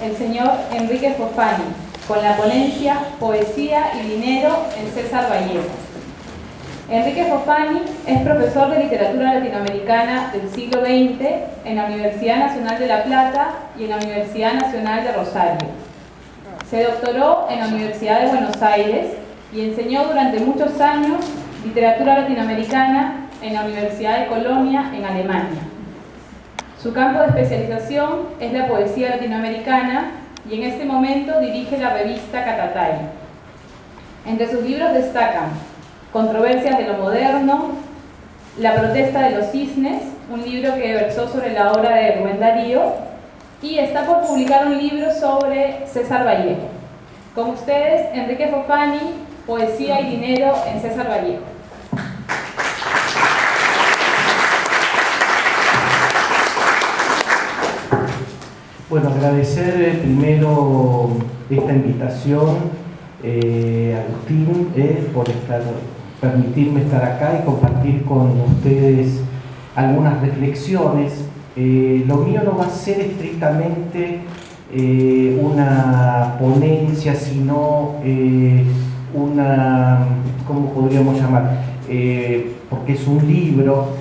el señor Enrique Fofani, con la ponencia Poesía y Dinero en César Vallejo. Enrique Fofani es profesor de literatura latinoamericana del siglo XX en la Universidad Nacional de La Plata y en la Universidad Nacional de Rosario. Se doctoró en la Universidad de Buenos Aires y enseñó durante muchos años literatura latinoamericana en la Universidad de Colonia, en Alemania. Su campo de especialización es la poesía latinoamericana y en este momento dirige la revista Catatay. Entre sus libros destacan Controversias de lo Moderno, La Protesta de los Cisnes, un libro que versó sobre la obra de Rubén Darío, y está por publicar un libro sobre César Vallejo. Con ustedes, Enrique Fofani, Poesía y Dinero en César Vallejo. Bueno, agradecer primero esta invitación, Agustín, por permitirme estar acá y compartir con ustedes algunas reflexiones. Lo mío no va a ser estrictamente una ponencia, sino una, ¿cómo podríamos llamar? Porque es un libro.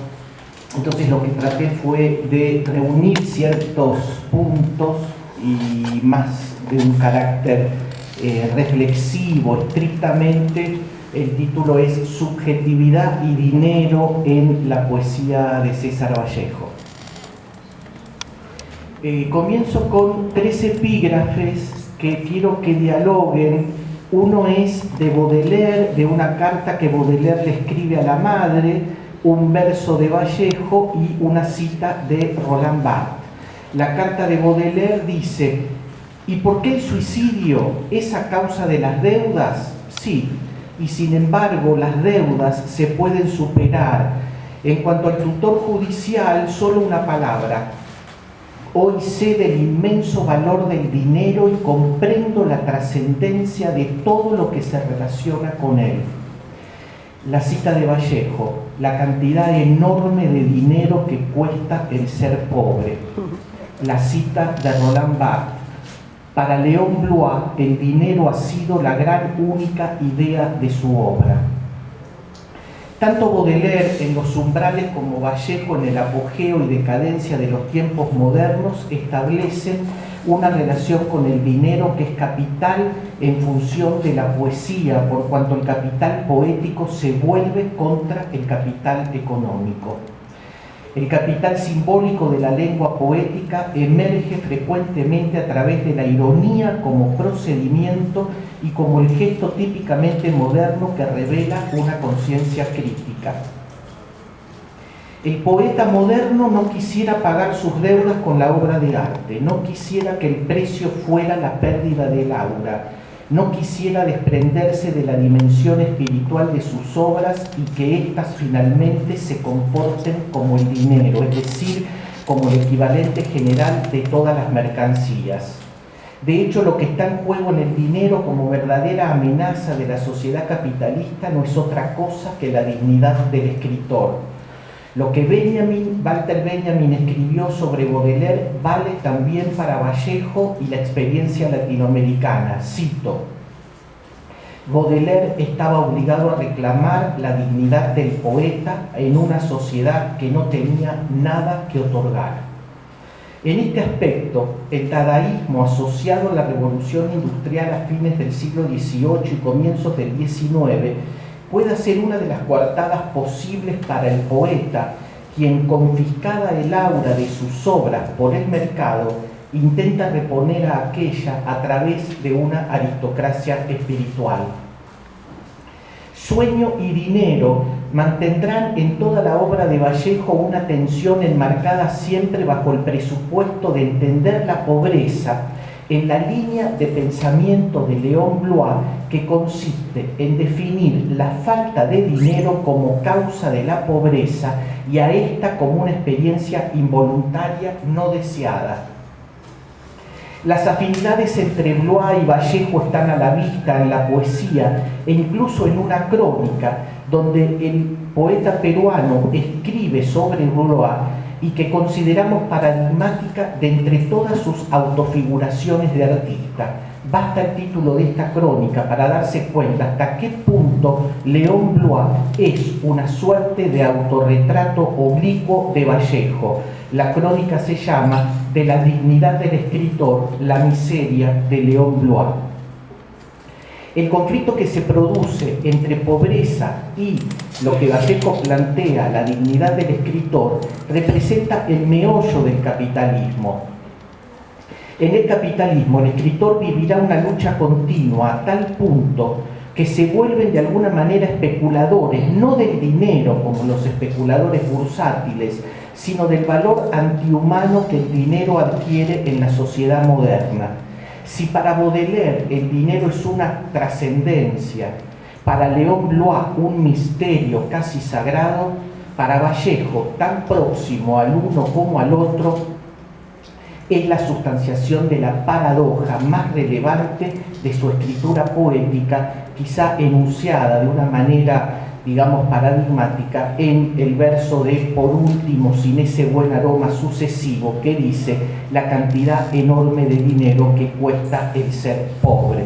Entonces lo que traté fue de reunir ciertos puntos y más de un carácter reflexivo, estrictamente. El título es Subjetividad y Dinero en la poesía de César Vallejo. Comienzo con 3 epígrafes que quiero que dialoguen. Uno es de Baudelaire, de una carta que Baudelaire le escribe a la madre, un verso de Vallejo y una cita de Roland Barthes. La carta de Baudelaire dice: ¿y por qué el suicidio es a causa de las deudas? Sí, y sin embargo las deudas se pueden superar. En cuanto al tutor judicial, solo una palabra: hoy sé del inmenso valor del dinero y comprendo la trascendencia de todo lo que se relaciona con él. La cita de Vallejo: la cantidad enorme de dinero que cuesta el ser pobre. La cita de Roland Barthes: para Léon Bloy el dinero ha sido la gran única idea de su obra. Tanto Baudelaire en Los umbrales como Vallejo en el apogeo y decadencia de los tiempos modernos establecen una relación con el dinero que es capital en función de la poesía, por cuanto el capital poético se vuelve contra el capital económico. El capital simbólico de la lengua poética emerge frecuentemente a través de la ironía como procedimiento y como el gesto típicamente moderno que revela una conciencia crítica. El poeta moderno no quisiera pagar sus deudas con la obra de arte, no quisiera que el precio fuera la pérdida del aura, no quisiera desprenderse de la dimensión espiritual de sus obras y que éstas finalmente se comporten como el dinero, es decir, como el equivalente general de todas las mercancías. De hecho, lo que está en juego en el dinero como verdadera amenaza de la sociedad capitalista no es otra cosa que la dignidad del escritor. Lo que Walter Benjamin escribió sobre Baudelaire vale también para Vallejo y la experiencia latinoamericana. Cito: Baudelaire estaba obligado a reclamar la dignidad del poeta en una sociedad que no tenía nada que otorgar. En este aspecto, el dadaísmo asociado a la revolución industrial a fines del siglo XVIII y comienzos del XIX puede ser una de las coartadas posibles para el poeta, quien, confiscada el aura de sus obras por el mercado, intenta reponer a aquella a través de una aristocracia espiritual. Sueño y dinero mantendrán en toda la obra de Vallejo una tensión enmarcada siempre bajo el presupuesto de entender la pobreza en la línea de pensamiento de Léon Bloy, que consiste en definir la falta de dinero como causa de la pobreza y a esta como una experiencia involuntaria no deseada. Las afinidades entre Bloy y Vallejo están a la vista en la poesía e incluso en una crónica donde el poeta peruano escribe sobre Bloy y que consideramos paradigmática de entre todas sus autofiguraciones de artista. Basta el título de esta crónica para darse cuenta hasta qué punto Léon Bloy es una suerte de autorretrato oblicuo de Vallejo. La crónica se llama De la dignidad del escritor, la miseria de Léon Bloy. El conflicto que se produce entre pobreza y lo que Vallejo plantea, la dignidad del escritor, representa el meollo del capitalismo. En el capitalismo, el escritor vivirá una lucha continua a tal punto que se vuelven de alguna manera especuladores, no del dinero como los especuladores bursátiles, sino del valor antihumano que el dinero adquiere en la sociedad moderna. Si para Baudelaire el dinero es una trascendencia, para Léon Bloy un misterio casi sagrado, para Vallejo, tan próximo al uno como al otro, es la sustanciación de la paradoja más relevante de su escritura poética, quizá enunciada de una manera, digamos, paradigmática en el verso de Por último, sin ese buen aroma sucesivo, que dice la cantidad enorme de dinero que cuesta el ser pobre.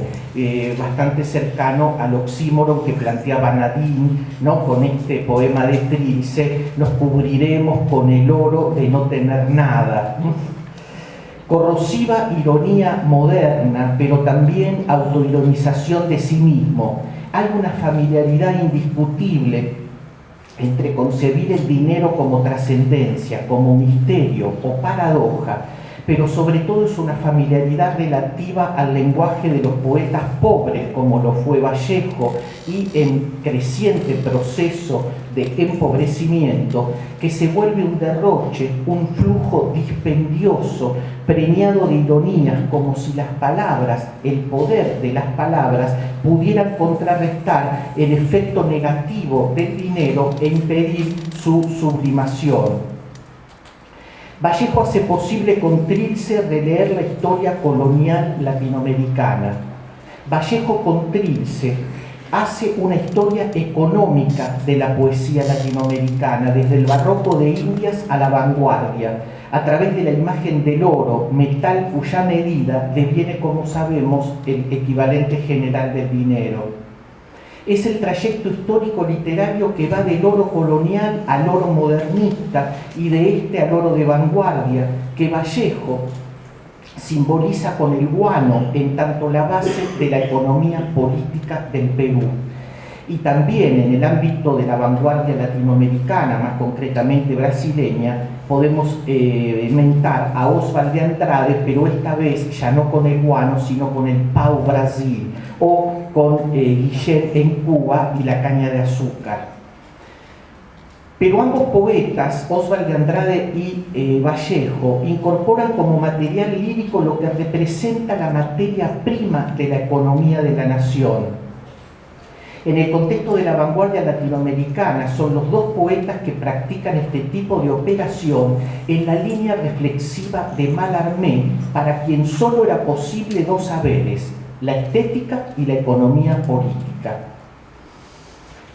Bastante cercano al oxímoron que planteaba Nadine, ¿no? Con este poema de Trilce, nos cubriremos con el oro de no tener nada. Corrosiva ironía moderna, pero también autoironización de sí mismo. Hay una familiaridad indiscutible entre concebir el dinero como trascendencia, como misterio o paradoja, pero sobre todo es una familiaridad relativa al lenguaje de los poetas pobres, como lo fue Vallejo, y en creciente proceso de empobrecimiento, que se vuelve un derroche, un flujo dispendioso, preñado de ironías, como si las palabras, el poder de las palabras, pudieran contrarrestar el efecto negativo del dinero e impedir su sublimación. Vallejo hace posible con Trilce releer la historia colonial latinoamericana. Vallejo con Trilce hace una historia económica de la poesía latinoamericana, desde el barroco de Indias a la vanguardia, a través de la imagen del oro, metal cuya medida deviene, como sabemos, el equivalente general del dinero. Es el trayecto histórico literario que va del oro colonial al oro modernista y de este al oro de vanguardia, que Vallejo simboliza con el guano en tanto la base de la economía política del Perú. Y también en el ámbito de la vanguardia latinoamericana, más concretamente brasileña, podemos mentar a Oswald de Andrade, pero esta vez ya no con el guano, sino con el pau-brasil, o con Guillén en Cuba y la caña de azúcar. Pero ambos poetas, Oswald de Andrade y Vallejo, incorporan como material lírico lo que representa la materia prima de la economía de la nación. En el contexto de la vanguardia latinoamericana, son los dos poetas que practican este tipo de operación en la línea reflexiva de Mallarmé, para quien solo era posible dos saberes: la estética y la economía política.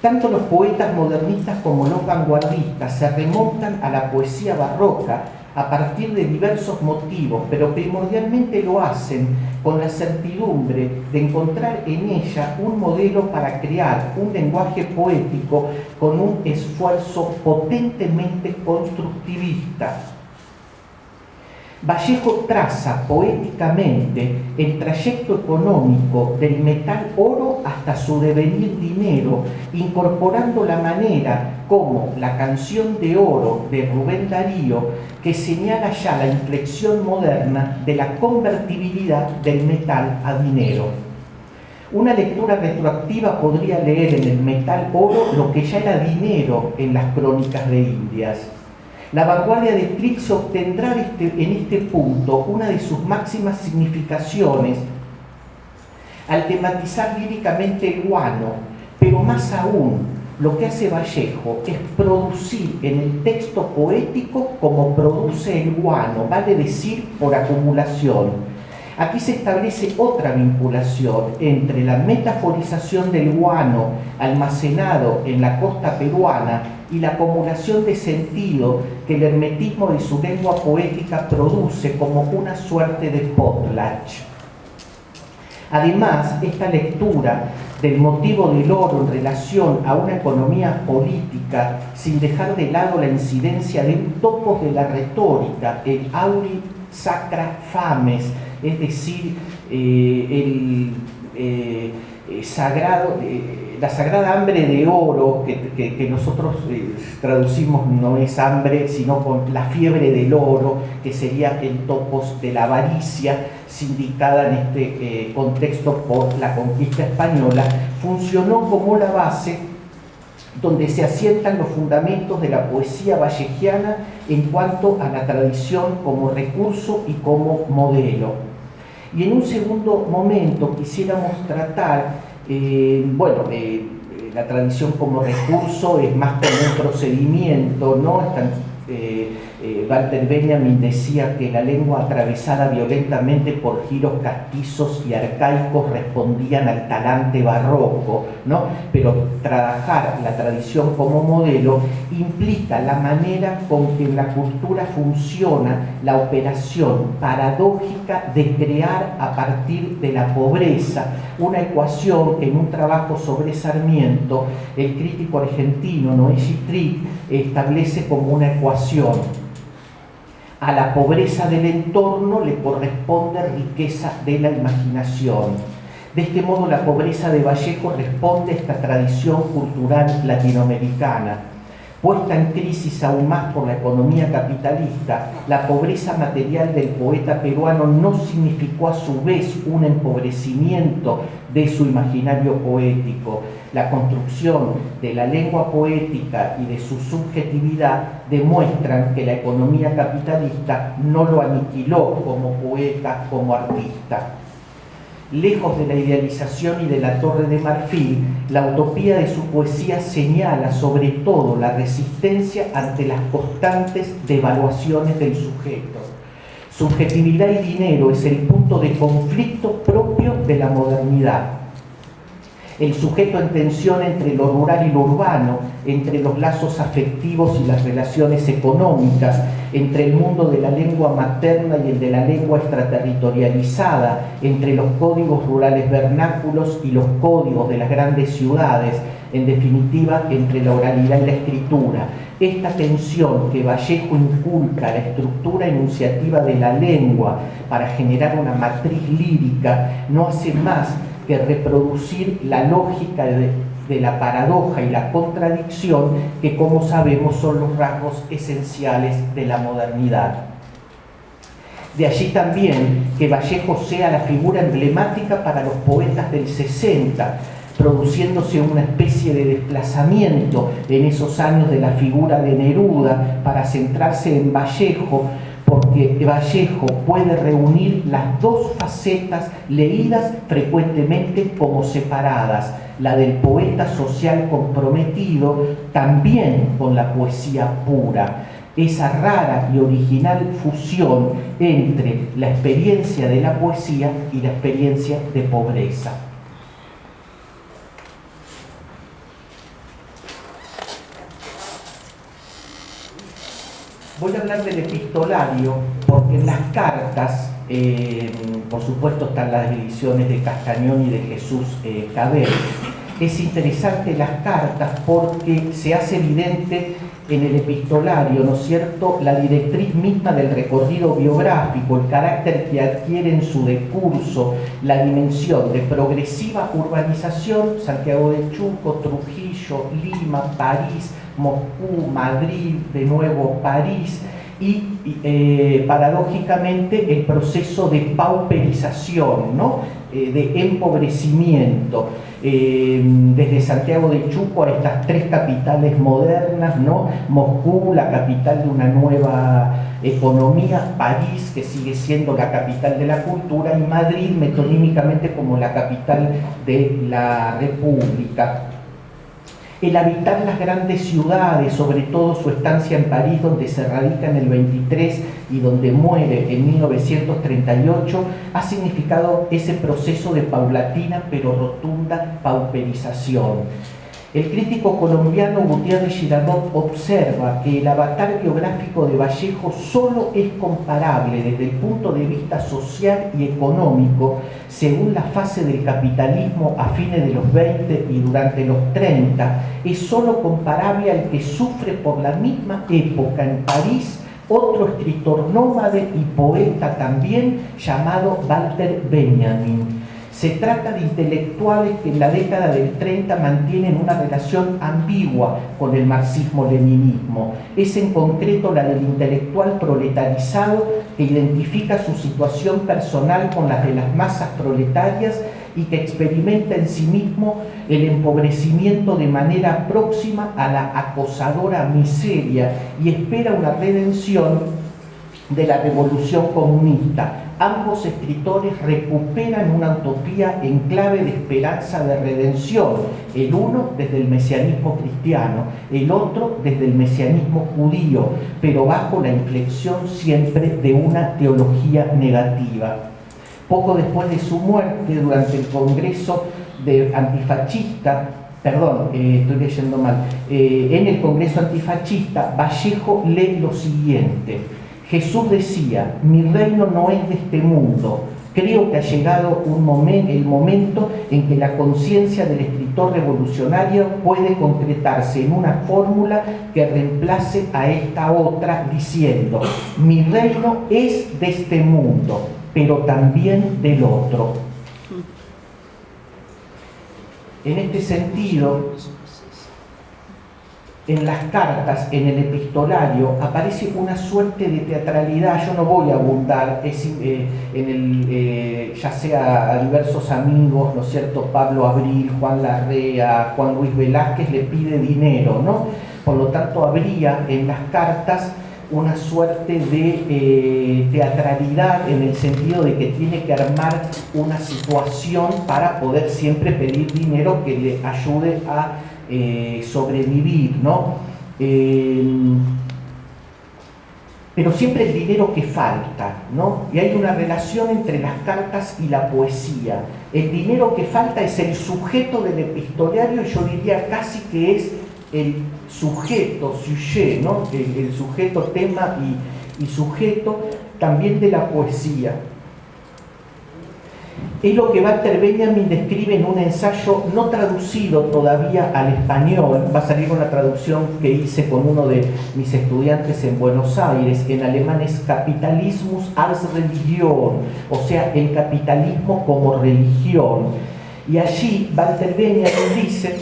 Tanto los poetas modernistas como los vanguardistas se remontan a la poesía barroca a partir de diversos motivos, pero primordialmente lo hacen con la certidumbre de encontrar en ella un modelo para crear un lenguaje poético con un esfuerzo potentemente constructivista. Vallejo traza poéticamente el trayecto económico del metal oro hasta su devenir dinero, incorporando la manera como la canción de oro de Rubén Darío, que señala ya la inflexión moderna de la convertibilidad del metal a dinero. Una lectura retroactiva podría leer en el metal oro lo que ya era dinero en las crónicas de Indias. La vanguardia de Trilce obtendrá en este punto una de sus máximas significaciones al tematizar líricamente el guano, pero más aún, lo que hace Vallejo es producir en el texto poético como produce el guano, vale decir, por acumulación. Aquí se establece otra vinculación entre la metaforización del guano almacenado en la costa peruana y la acumulación de sentido que el hermetismo de su lengua poética produce como una suerte de potlatch. Además, esta lectura del motivo del oro en relación a una economía política, sin dejar de lado la incidencia de un topos de la retórica, el auri sacra fames, es decir, la sagrada hambre de oro, que nosotros traducimos no es hambre, sino con la fiebre del oro, que sería el topos de la avaricia, sindicada en este contexto por la conquista española, funcionó como la base donde se asientan los fundamentos de la poesía vallejiana en cuanto a la tradición como recurso y como modelo. Y en un segundo momento quisiéramos tratar, la tradición como recurso es más como un procedimiento, ¿no? Walter Benjamin decía que la lengua atravesada violentamente por giros castizos y arcaicos respondían al talante barroco, ¿no? Pero trabajar la tradición como modelo implica la manera con que en la cultura funciona la operación paradójica de crear a partir de la pobreza, una ecuación que en un trabajo sobre Sarmiento el crítico argentino Noé Gittrig establece como una ecuación. A la pobreza del entorno le corresponde riqueza de la imaginación. De este modo, la pobreza de Vallejo responde a esta tradición cultural latinoamericana. Puesta en crisis aún más por la economía capitalista, la pobreza material del poeta peruano no significó a su vez un empobrecimiento de su imaginario poético. La construcción de la lengua poética y de su subjetividad demuestran que la economía capitalista no lo aniquiló como poeta, como artista. Lejos de la idealización y de la Torre de Marfil, la utopía de su poesía señala sobre todo la resistencia ante las constantes devaluaciones del sujeto. Subjetividad y dinero es el punto de conflicto propio de la modernidad. El sujeto en tensión entre lo rural y lo urbano, entre los lazos afectivos y las relaciones económicas, entre el mundo de la lengua materna y el de la lengua extraterritorializada, entre los códigos rurales vernáculos y los códigos de las grandes ciudades, en definitiva, entre la oralidad y la escritura. Esta tensión que Vallejo inculca a la estructura enunciativa de la lengua para generar una matriz lírica no hace más que reproducir la lógica de la paradoja y la contradicción que, como sabemos, son los rasgos esenciales de la modernidad. De allí también que Vallejo sea la figura emblemática para los poetas del 60, produciéndose una especie de desplazamiento en esos años de la figura de Neruda para centrarse en Vallejo, porque Vallejo puede reunir las dos facetas leídas frecuentemente como separadas, la del poeta social comprometido también con la poesía pura, esa rara y original fusión entre la experiencia de la poesía y la experiencia de pobreza. Voy a hablar del epistolario porque en las cartas, por supuesto están las ediciones de Castañón y de Jesús Cabel. Es interesante las cartas porque se hace evidente en el epistolario, ¿no es cierto?, la directriz misma del recorrido biográfico, el carácter que adquiere en su decurso, la dimensión de progresiva urbanización, Santiago de Chuco, Trujillo, Lima, París, Moscú, Madrid, de nuevo París, y paradójicamente el proceso de pauperización, ¿no? De empobrecimiento, desde Santiago de Chuco a estas tres capitales modernas, ¿no? Moscú, la capital de una nueva economía, París, que sigue siendo la capital de la cultura, y Madrid, metonímicamente, como la capital de la República. El habitar las grandes ciudades, sobre todo su estancia en París, donde se radica en el 23 y donde muere en 1938, ha significado ese proceso de paulatina pero rotunda pauperización. El crítico colombiano Gutiérrez Girardot observa que el avatar biográfico de Vallejo solo es comparable desde el punto de vista social y económico según la fase del capitalismo a fines de los 20 y durante los 30, es solo comparable al que sufre por la misma época en París otro escritor nómade y poeta también llamado Walter Benjamin. Se trata de intelectuales que en la década del 30 mantienen una relación ambigua con el marxismo-leninismo. Es en concreto la del intelectual proletarizado que identifica su situación personal con la de las masas proletarias y que experimenta en sí mismo el empobrecimiento de manera próxima a la acosadora miseria y espera una redención de la revolución comunista. Ambos escritores recuperan una utopía en clave de esperanza de redención, el uno desde el mesianismo cristiano, el otro desde el mesianismo judío, pero bajo la inflexión siempre de una teología negativa. Poco después de su muerte, durante el Congreso Antifascista, estoy leyendo mal, en el Congreso Antifascista, Vallejo lee lo siguiente: Jesús decía, mi reino no es de este mundo. Creo que ha llegado el momento en que la conciencia del escritor revolucionario puede concretarse en una fórmula que reemplace a esta otra diciendo, mi reino es de este mundo, pero también del otro. En este sentido, en las cartas, en el epistolario, aparece una suerte de teatralidad. Yo no voy a abundar, ya sea a diversos amigos, ¿no es cierto? Pablo Abril, Juan Larrea, Juan Luis Velázquez le pide dinero, ¿no? Por lo tanto, habría en las cartas una suerte de teatralidad en el sentido de que tiene que armar una situación para poder siempre pedir dinero que le ayude a sobrevivir, ¿no? Pero siempre el dinero que falta, ¿no? Y hay una relación entre las cartas y la poesía. El dinero que falta es el sujeto del epistolario, y yo diría casi que es el sujeto, sujet, ¿no? El sujeto, tema y sujeto también de la poesía. Es lo que Walter Benjamin describe en un ensayo no traducido todavía al español. Va a salir una traducción que hice con uno de mis estudiantes en Buenos Aires. En alemán es Capitalismus als Religion, o sea, el capitalismo como religión. Y allí Walter Benjamin dice,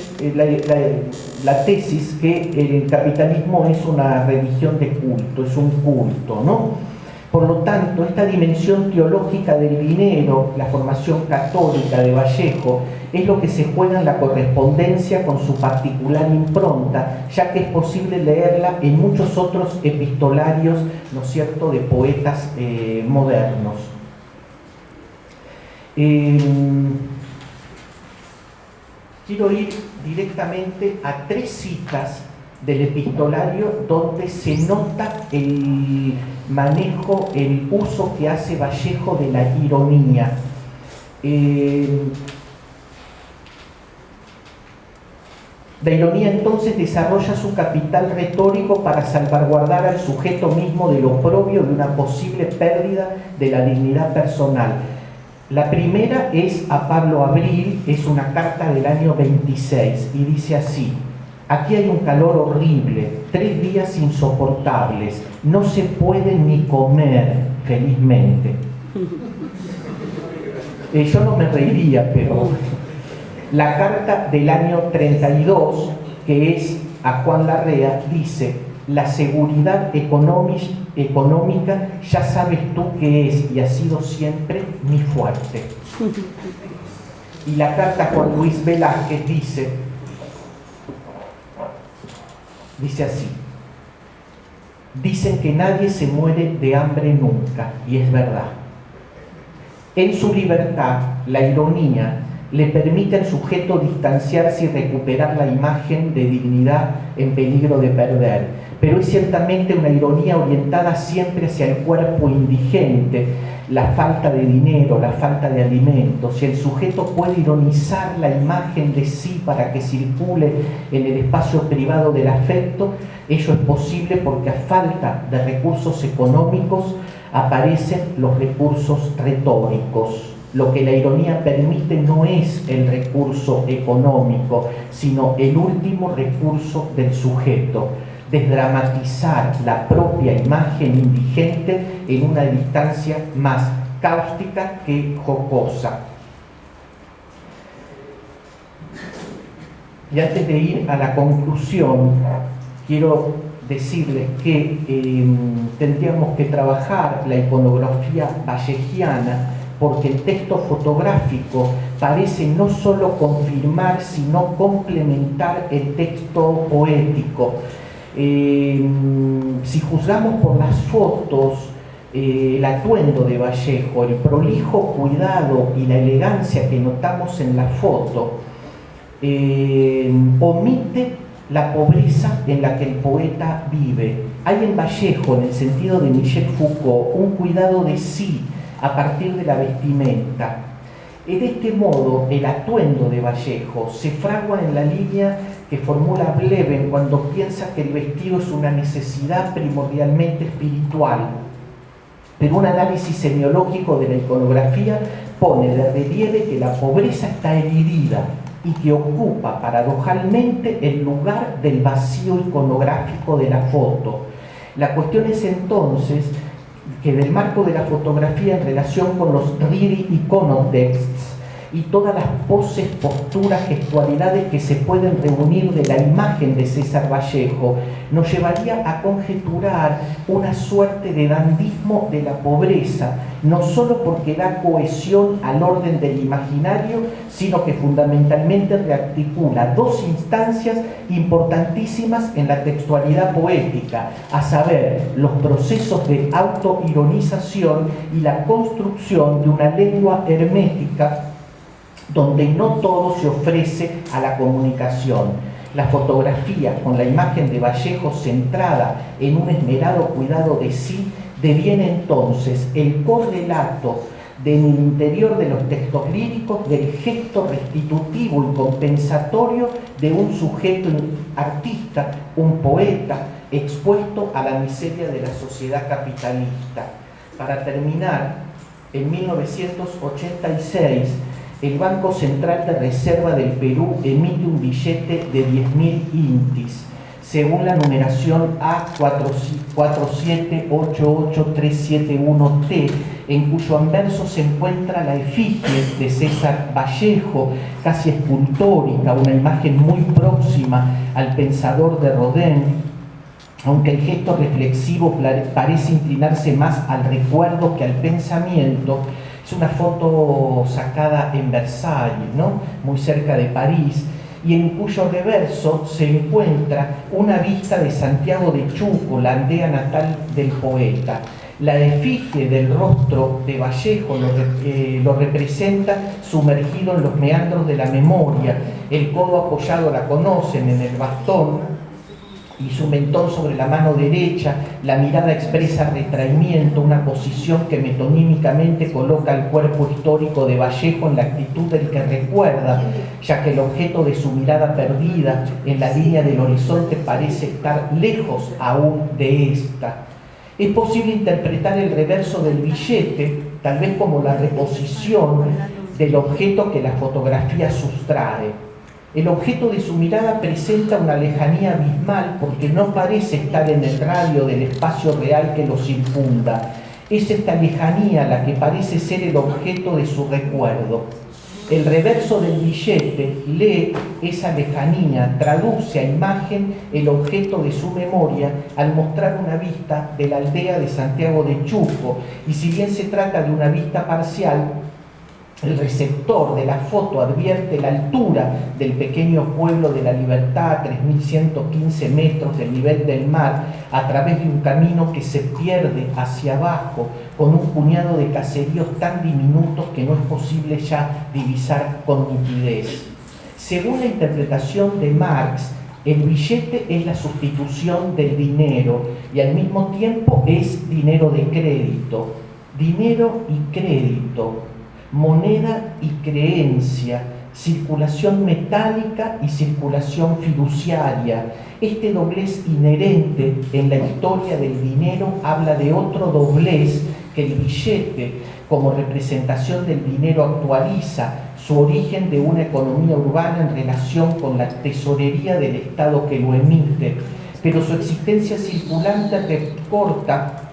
la tesis, que el capitalismo es una religión de culto, es un culto, ¿no? Por lo tanto, esta dimensión teológica del dinero, la formación católica de Vallejo, es lo que se juega en la correspondencia con su particular impronta, ya que es posible leerla en muchos otros epistolarios, ¿no es cierto?, de poetas modernos. Quiero ir directamente a 3 citas del epistolario donde se nota el manejo, el uso que hace Vallejo de la ironía. La ironía entonces desarrolla su capital retórico para salvaguardar al sujeto mismo del oprobio de una posible pérdida de la dignidad personal. La primera es a Pablo Abril, es una carta del año 26 y dice así: aquí hay un calor horrible, 3 días insoportables, no se puede ni comer felizmente. Yo no me reiría, pero la carta del año 32, que es a Juan Larrea, dice: la seguridad económica ya sabes tú que es y ha sido siempre mi fuerte. Y la carta a Juan Luis Velázquez dice así: dicen que nadie se muere de hambre nunca, y es verdad. En su libertad, la ironía le permite al sujeto distanciarse y recuperar la imagen de dignidad en peligro de perder. Pero es ciertamente una ironía orientada siempre hacia el cuerpo indigente, la falta de dinero, la falta de alimentos. Si el sujeto puede ironizar la imagen de sí para que circule en el espacio privado del afecto, ello es posible porque a falta de recursos económicos aparecen los recursos retóricos. Lo que la ironía permite no es el recurso económico, sino el último recurso del sujeto: desdramatizar la propia imagen indigente en una distancia más cáustica que jocosa. Y antes de ir a la conclusión, quiero decirles que tendríamos que trabajar la iconografía vallejiana, porque el texto fotográfico parece no solo confirmar, sino complementar el texto poético. Si juzgamos por las fotos, el atuendo de Vallejo, el prolijo cuidado y la elegancia que notamos en la foto, omite la pobreza en la que el poeta vive. Hay en Vallejo, en el sentido de Michel Foucault, un cuidado de sí a partir de la vestimenta. De este modo, el atuendo de Vallejo se fragua en la línea que formula Bleven cuando piensa que el vestido es una necesidad primordialmente espiritual. Pero un análisis semiológico de la iconografía pone de relieve que la pobreza está herida y que ocupa paradojalmente el lugar del vacío iconográfico de la foto. La cuestión es entonces que del marco de la fotografía en relación con los real iconotexts y todas las poses, posturas, gestualidades que se pueden reunir de la imagen de César Vallejo, nos llevaría a conjeturar una suerte de dandismo de la pobreza, no solo porque da cohesión al orden del imaginario, sino que fundamentalmente rearticula dos instancias importantísimas en la textualidad poética, a saber, los procesos de autoironización y la construcción de una lengua hermética donde no todo se ofrece a la comunicación. La fotografía con la imagen de Vallejo centrada en un esmerado cuidado de sí deviene entonces el correlato en el interior de los textos líricos del gesto restitutivo y compensatorio de un sujeto artista, un poeta expuesto a la miseria de la sociedad capitalista. Para terminar, en 1986 el Banco Central de Reserva del Perú emite un billete de 10.000 intis, según la numeración A4788371T, en cuyo anverso se encuentra la efigie de César Vallejo, casi escultórica, una imagen muy próxima al pensador de Rodin, aunque el gesto reflexivo parece inclinarse más al recuerdo que al pensamiento. Es una foto sacada en Versalles, ¿no? Muy cerca de París, y en cuyo reverso se encuentra una vista de Santiago de Chuco, la aldea natal del poeta. La efigie del rostro de Vallejo lo representa sumergido en los meandros de la memoria, el codo apoyado, la conocen, en el bastón, y su mentón sobre la mano derecha, la mirada expresa retraimiento, una posición que metonímicamente coloca el cuerpo histórico de Vallejo en la actitud del que recuerda, ya que el objeto de su mirada perdida en la línea del horizonte parece estar lejos aún de esta. Es posible interpretar el reverso del billete, tal vez como la reposición del objeto que la fotografía sustrae. El objeto de su mirada presenta una lejanía abismal porque no parece estar en el radio del espacio real que lo circunda. Es esta lejanía la que parece ser el objeto de su recuerdo. El reverso del billete lee esa lejanía, traduce a imagen el objeto de su memoria al mostrar una vista de la aldea de Santiago de Chuco, y si bien se trata de una vista parcial, El receptor de la foto advierte la altura del pequeño pueblo de La Libertad, 3.115 metros del nivel del mar, a través de un camino que se pierde hacia abajo, con un puñado de caseríos tan diminutos que no es posible ya divisar con nitidez. Según la interpretación de Marx, el billete es la sustitución del dinero y al mismo tiempo es dinero de crédito. Dinero y crédito, moneda y creencia, circulación metálica y circulación fiduciaria. Este doblez inherente en la historia del dinero habla de otro doblez que el billete, como representación del dinero, actualiza su origen de una economía urbana en relación con la tesorería del Estado que lo emite, pero su existencia circulante recorta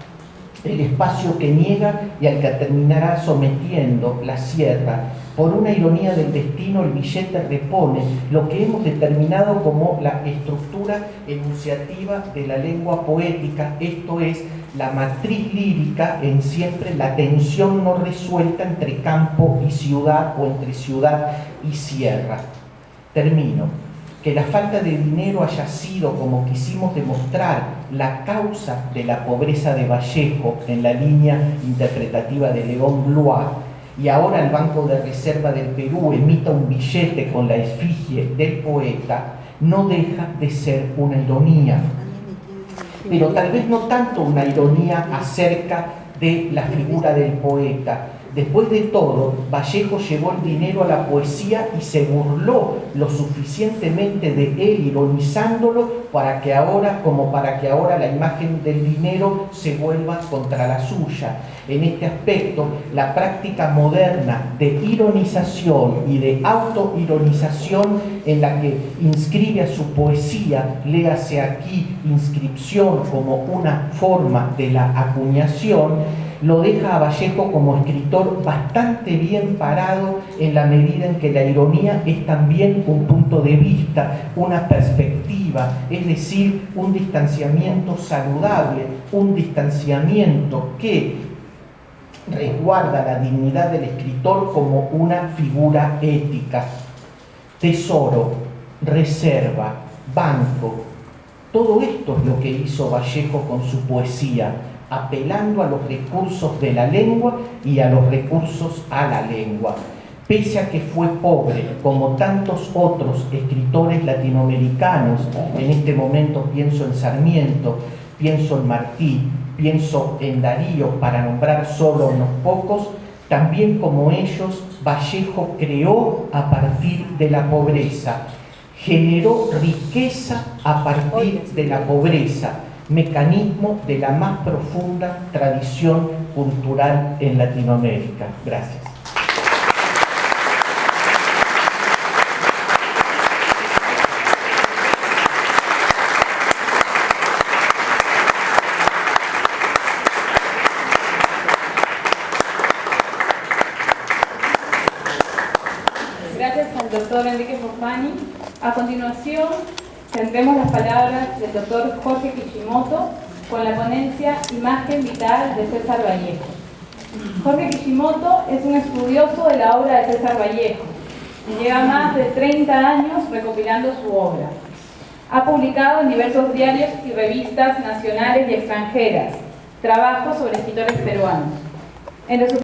el espacio que niega y al que terminará sometiendo la sierra. Por una ironía del destino, el billete repone lo que hemos determinado como la estructura enunciativa de la lengua poética, esto es, la matriz lírica en siempre la tensión no resuelta entre campo y ciudad o entre ciudad y sierra. Termino. Que la falta de dinero haya sido, como quisimos demostrar, la causa de la pobreza de Vallejo en la línea interpretativa de León Blois, y ahora el Banco de Reserva del Perú emita un billete con la efigie del poeta, no deja de ser una ironía. Pero tal vez no tanto una ironía acerca de la figura del poeta. Después de todo, Vallejo llevó el dinero a la poesía y se burló lo suficientemente de él, ironizándolo, para que ahora la imagen del dinero se vuelva contra la suya. En este aspecto, la práctica moderna de ironización y de autoironización en la que inscribe a su poesía, léase aquí inscripción como una forma de la acuñación, lo deja a Vallejo como escritor bastante bien parado en la medida en que la ironía es también un punto de vista, una perspectiva, es decir, un distanciamiento saludable, un distanciamiento que resguarda la dignidad del escritor como una figura ética. Tesoro, reserva, banco, todo esto es lo que hizo Vallejo con su poesía, apelando a los recursos de la lengua y a los recursos a la lengua. Pese a que fue pobre, como tantos otros escritores latinoamericanos, en este momento pienso en Sarmiento, pienso en Martí, pienso en Darío, para nombrar solo unos pocos, también como ellos, Vallejo creó a partir de la pobreza, generó riqueza a partir de la pobreza, mecanismo de la más profunda tradición cultural en Latinoamérica. Gracias. Gracias al doctor Enrique Fofani. A continuación, tendremos las palabras del doctor Jorge Kishimoto con la ponencia Imagen Vital de César Vallejo. Jorge Kishimoto es un estudioso de la obra de César Vallejo y lleva más de 30 años recopilando su obra. Ha publicado en diversos diarios y revistas nacionales y extranjeras trabajos sobre escritores peruanos.